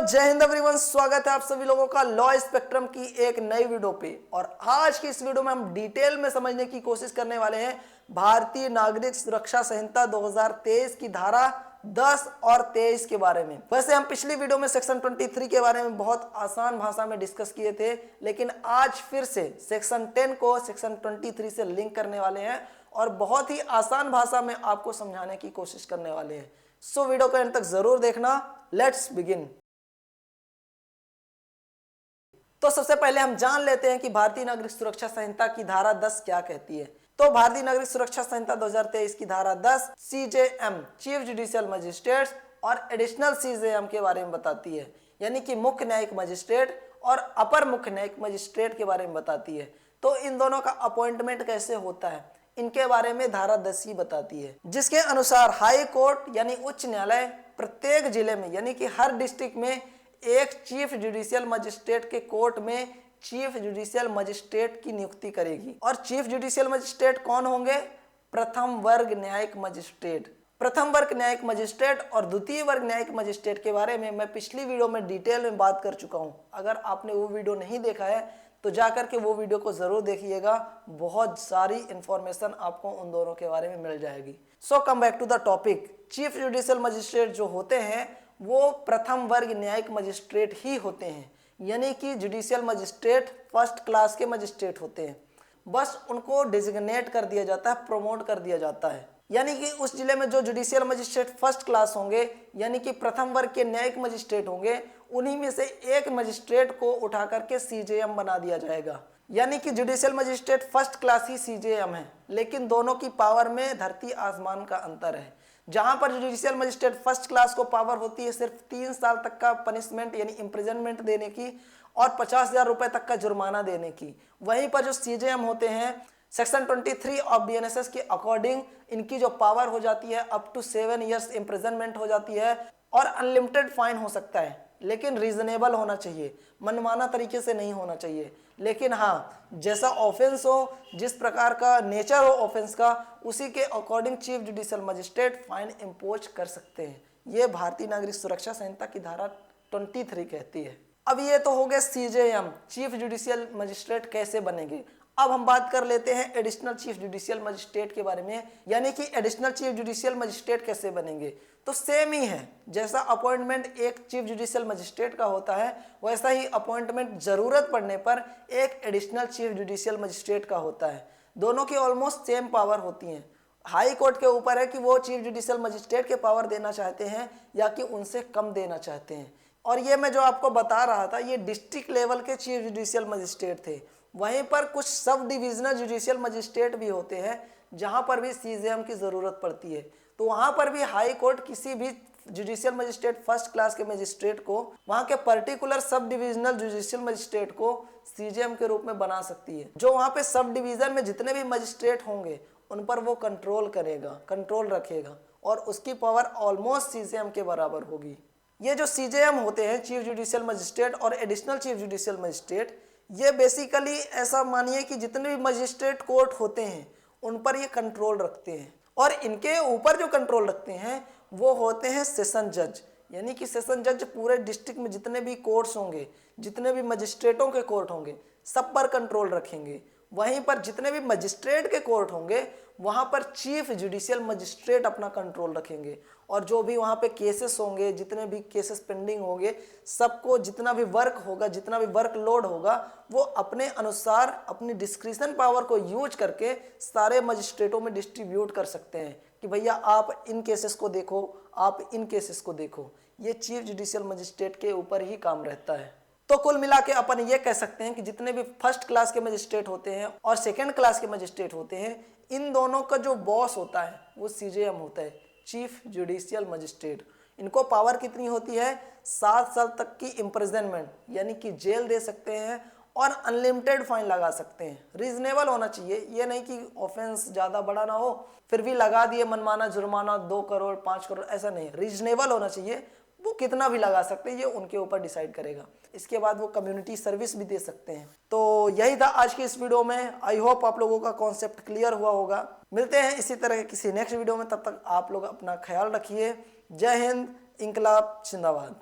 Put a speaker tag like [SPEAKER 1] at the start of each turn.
[SPEAKER 1] जय हिंद एवरीवन, स्वागत है आप सभी लोगों का लॉ स्पेक्ट्रम की एक नई वीडियो पे। और आज की इस वीडियो में हम डिटेल में समझने की कोशिश करने वाले हैं भारतीय नागरिक सुरक्षा संहिता 2023 की धारा 10 और 23 के बारे में। वैसे हम पिछली वीडियो में सेक्शन 23 के बारे में बहुत आसान भाषा में डिस्कस किए थे, लेकिन आज फिर से सेक्शन 10 को सेक्शन 23 से लिंक करने वाले हैं और बहुत ही आसान भाषा में आपको समझाने की कोशिश करने वाले हैं। सो वीडियो को अंत तक जरूर देखना। Let's begin. तो सबसे पहले हम जान लेते हैं कि भारतीय नागरिक सुरक्षा संहिता की धारा 10 क्या कहती है। तो भारतीय नागरिक सुरक्षा संहिता 2023 की धारा 10 सीजेएम चीफ जुडिशियल मजिस्ट्रेट और एडिशनल सीजेएम के बारे में बताती है, यानी कि मुख्य न्यायिक मजिस्ट्रेट और अपर मुख्य न्यायिक मजिस्ट्रेट के बारे में बताती है। तो इन दोनों का अपॉइंटमेंट कैसे होता है, इनके बारे में धारा 10 ही बताती है, जिसके अनुसार हाई कोर्ट यानी उच्च न्यायालय प्रत्येक जिले में यानी कि हर डिस्ट्रिक्ट में एक चीफ जुडिशियल मजिस्ट्रेट के कोर्ट में चीफ जुडिशियल मजिस्ट्रेट की नियुक्ति करेगी। और चीफ जुडिशियल मजिस्ट्रेट कौन होंगे? प्रथम वर्ग न्यायिक मजिस्ट्रेट। प्रथम वर्ग न्यायिक मजिस्ट्रेट और द्वितीय वर्ग न्यायिक मजिस्ट्रेट के बारे में मैं पिछली वीडियो में डिटेल में बात कर चुका हूं। अगर आपने वो वीडियो नहीं देखा है तो जाकर के वो वीडियो को जरूर देखिएगा, बहुत सारी इंफॉर्मेशन आपको उन दोनों के बारे में मिल जाएगी। So come back to the topic. Chief judicial magistrate जो होते हैं वो प्रथम वर्ग न्यायिक मजिस्ट्रेट ही होते हैं, यानी कि जुडिशियल मजिस्ट्रेट फर्स्ट क्लास के मजिस्ट्रेट होते हैं। बस उनको डिजिग्नेट कर दिया जाता है, प्रमोट कर दिया जाता है, यानी कि उस जिले में जो जुडिशियल मजिस्ट्रेट फर्स्ट क्लास होंगे यानी कि प्रथम वर्ग के न्यायिक मजिस्ट्रेट होंगे, उन्हीं में से एक मजिस्ट्रेट को उठा करके सीजेएम बना दिया जाएगा। यानी कि जुडिशियल मजिस्ट्रेट फर्स्ट क्लास ही सीजेएम है, लेकिन दोनों की पावर में धरती आसमान का अंतर है। जहां पर जुडिशियल मजिस्ट्रेट फर्स्ट क्लास को पावर होती है सिर्फ 3 साल तक का पनिशमेंट यानी इम्प्रिजनमेंट देने की और 50,000 रुपए तक का जुर्माना देने की, वहीं पर जो सीजेएम होते हैं सेक्शन 23 ऑफ बीएनएसएस के अकॉर्डिंग इनकी जो पावर हो जाती है अप टू 7 इयर्स इम्प्रिजनमेंट हो जाती है और अनलिमिटेड फाइन हो सकता है, लेकिन रीजनेबल होना चाहिए, मनमाना तरीके से नहीं होना चाहिए। लेकिन हाँ, जैसा ऑफेंस हो, जिस प्रकार का नेचर हो ऑफेंस का, उसी के according chief judicial magistrate fine impose कर सकते हैं। ये भारतीय नागरिक सुरक्षा संहिता की धारा 23 कहती है। अब ये तो हो गया सीजेएम चीफ जुडिशियल मजिस्ट्रेट कैसे बनेंगे। अब हम बात कर लेते हैं एडिशनल चीफ जुडिशियल मजिस्ट्रेट के बारे में, यानी कि एडिशनल चीफ जुडिशियल मजिस्ट्रेट कैसे बनेंगे। तो सेम ही है, जैसा अपॉइंटमेंट एक चीफ जुडिशियल मजिस्ट्रेट का होता है वैसा ही अपॉइंटमेंट जरूरत पड़ने पर एक एडिशनल चीफ जुडिशियल मजिस्ट्रेट का होता है। दोनों की ऑलमोस्ट सेम पावर होती हैं। हाई कोर्ट के ऊपर है कि वो चीफ जुडिशियल मजिस्ट्रेट के पावर देना चाहते हैं या कि उनसे कम देना चाहते हैं। और ये मैं जो आपको बता रहा था ये डिस्ट्रिक्ट लेवल के चीफ जुडिशियल मजिस्ट्रेट थे। वहीं पर कुछ सब डिविजनल जुडिशियल मजिस्ट्रेट भी होते हैं जहां पर भी सीजेएम की जरूरत पड़ती है। तो वहां पर भी हाई कोर्ट किसी भी जुडिशियल मजिस्ट्रेट फर्स्ट क्लास के मजिस्ट्रेट को वहां के particular sub divisional judicial magistrate को सीजेएम के रूप में बना सकती है। जो वहां पे सब डिवीजन में जितने भी मजिस्ट्रेट होंगे उन पर वो कंट्रोल करेगा, कंट्रोल रखेगा और उसकी पावर ऑलमोस्ट सीजेएम के बराबर होगी। ये जो सीजेएम होते हैं चीफ जुडिशियल मजिस्ट्रेट और एडिशनल चीफ जुडिशियल मजिस्ट्रेट, ये बेसिकली ऐसा मानिए कि जितने भी मजिस्ट्रेट कोर्ट होते हैं उन पर ये कंट्रोल रखते हैं। और इनके ऊपर जो कंट्रोल रखते हैं वो होते हैं सेशन जज, यानी कि सेशन जज पूरे डिस्ट्रिक्ट में जितने भी कोर्ट्स होंगे, जितने भी मजिस्ट्रेटों के कोर्ट होंगे, सब पर कंट्रोल रखेंगे। वहीं पर जितने भी मजिस्ट्रेट के कोर्ट होंगे वहां पर चीफ जुडिशियल मजिस्ट्रेट अपना कंट्रोल रखेंगे और जो भी वहां पे केसेस होंगे, जितने भी केसेस पेंडिंग होंगे, सबको जितना भी वर्क होगा, जितना भी वर्क लोड होगा, वो अपने अनुसार अपनी डिस्क्रिशन पावर को यूज करके सारे मजिस्ट्रेटों में डिस्ट्रीब्यूट कर सकते हैं कि भैया आप इन केसेस को देखो, आप इन केसेस को देखो। ये चीफ जुडिशियल मजिस्ट्रेट के ऊपर ही काम रहता है। तो कुल मिला के अपन ये कह सकते हैं कि जितने भी फर्स्ट क्लास के मजिस्ट्रेट होते हैं और सेकेंड क्लास के मजिस्ट्रेट होते हैं, इन दोनों का जो बॉस होता है वो सीजेएम होता है, चीफ जुडिशियल मजिस्ट्रेट। इनको पावर कितनी होती है? 7 साल तक की इम्प्रिजनमेंट यानी कि जेल दे सकते हैं और अनलिमिटेड फाइन लगा सकते हैं। रीजनेबल होना चाहिए, ये नहीं कि ऑफेंस ज़्यादा बड़ा ना हो फिर भी लगा दिए मनमाना जुर्माना 2 करोड़ 5 करोड़, ऐसा नहीं। रीजनेबल होना चाहिए, वो कितना भी लगा सकते हैं, ये उनके ऊपर डिसाइड करेगा। इसके बाद वो कम्युनिटी सर्विस भी दे सकते हैं। तो यही था आज की इस वीडियो में। आई होप आप लोगों का कॉन्सेप्ट क्लियर हुआ होगा। मिलते हैं इसी तरह के किसी नेक्स्ट वीडियो में, तब तक आप लोग अपना ख्याल रखिए। जय हिंद, इंकलाब जिंदाबाद।